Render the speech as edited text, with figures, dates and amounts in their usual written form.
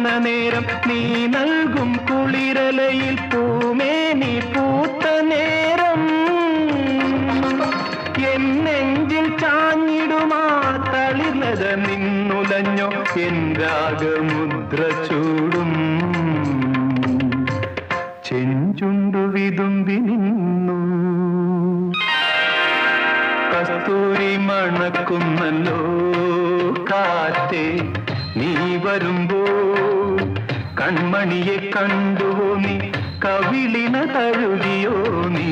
വന്ന നേരം നീ നൽകും കുളിരലയിൽ പൂമേനി പൂത്ത നേരം എൻ നെഞ്ചിൽ ചാഞ്ഞിടുമാ തളിർലത നിന്നുലഞ്ഞോ എൻ രാഗമുദ്ര ചൂടും ചെഞ്ചുണ്ടു വിതുമ്പി നിന്നു കസ്തൂരി മണക്കുന്നല്ലോ കാറ്റേ നീ വരുമ്പോ കൺമണിയെ കണ്ടുവോ നീ കവിളിന തഴുകിയോ നീ